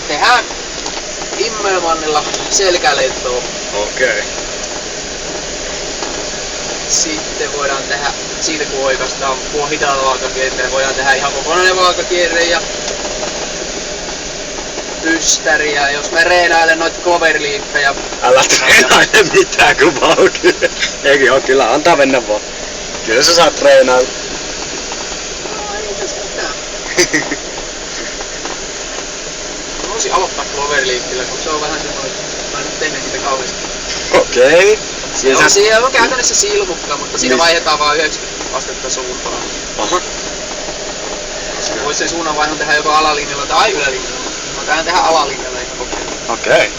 Tehdään Immelmannilla selkälentoa. Okei. Sitten voidaan tehdä, siitä kun oikastaan hitaalla vaakakierteellä, voidaan tehdä ihan kokonainen vaakakierre ja ystäriä. Jos mä reenailen noita coverleafejä. Älä treenaile mitään kun vauhti. Eikin oo, kyllä antaa mennä vaan. Kyllä sä saat treenailla. No ei tässä mitään. Mä voisin aloittaa coverleafillä, kun se on vähän semmoinen, mä en nyt tehnyt sitä kauheasti. Okei. Siellä on käytännössä silmukka, mutta siinä vaihdetaan vaan 90 astetta suuntaan. Aha. Voisi sen suunnanvaihdon tehdä joko alalinjalla tai ylälinjalla. Mä tähän tehdä alalinjalla eikä kokeilla. Okei.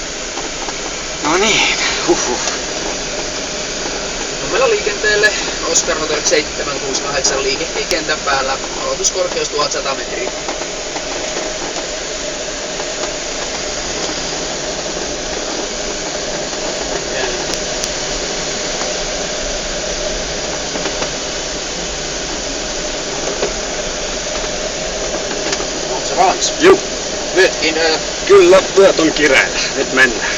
No niin. Huhhuh. Nummella liikenteelle Oscar Motor 768 liikehtii kentän päällä. Aloituskorkeus 1100 metriä. Onko se valmis? Juu. Vyötkin Kyllä, vyöt on kireillä. Nyt mennään.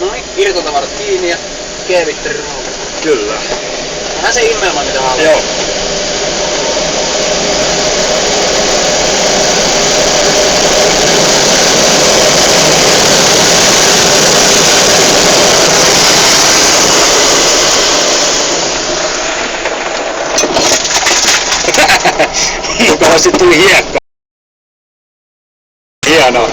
noin, irtotavarat kiinni ja keevitteri ruukas. Kyllä. Vähän se Immelmann mitä haluaa. Joo. Mukavasti tuli hiekka. Hienoa.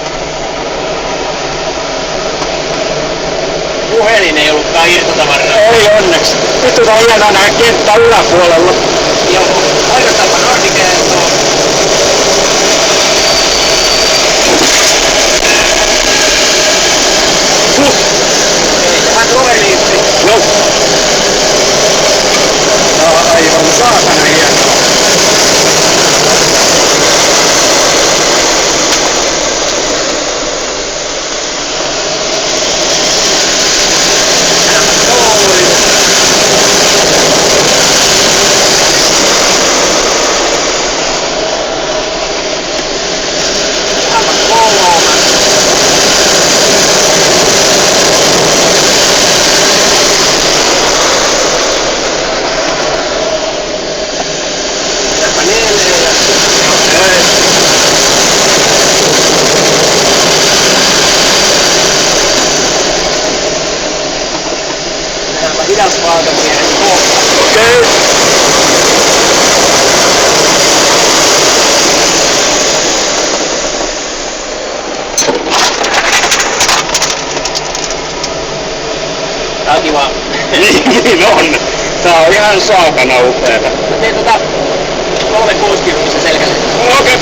Puhelin ei ollutkaan irtotavaraa. Ei onneksi. Nyt on hienoa nähdä kenttä yläpuolella. Joo, oikeastaanpa nordikentoa. Ei, tähän coverliifti. Joo. Aivan saatana hienoa. Hidas vaakakierre kohta. Okei. Tää on kiva. Niin on. Tää on ihan saatana upeeta. Mä teen 360 selkälle. Okei.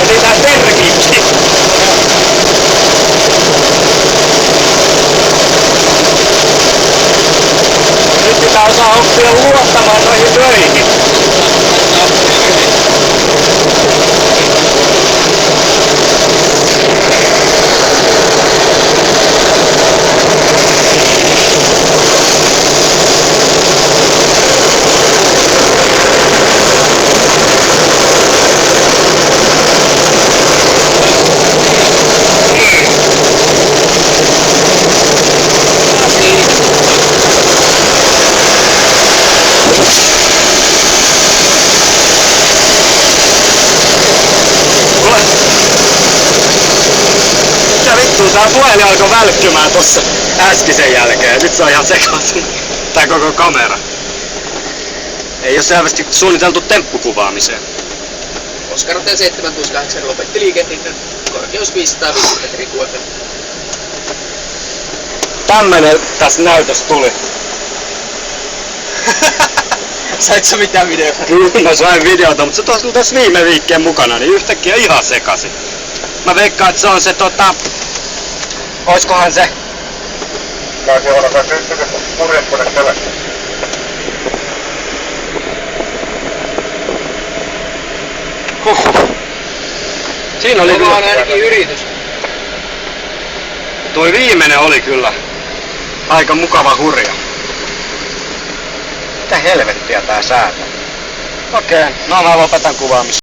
Otetaan terkiinkin. Nyt pitää osaa oppia luottamaan noihin töihin. Tää puhelin alkoi välkkymään tossa äskisen jälkeen. Nyt se on ihan sekaisin. Tää koko kamera. Ei oo selvästi suunniteltu temppukuvaamiseen. Oscar Hotel 768 lopetti liikehdinnän. Korkeus 550 metriä QFM. Tämmönen tässä näytössä tuli. Sait sä mitään videota? Kyllä mä sain videota, mutta se tuossa viime viikkeen mukana, niin yhtäkkiä ihan sekaisin. Mä veikkaan, että se on se oiskohan se? Taisi olla kai se purjekone telekkä. Siinä oli Tämä on kyllä. ainakin yritys. Toi viimeinen oli kyllä aika mukava hurja. Mitä helvettiä tää säätää? Okei, no mä lopetan kuvaamisen.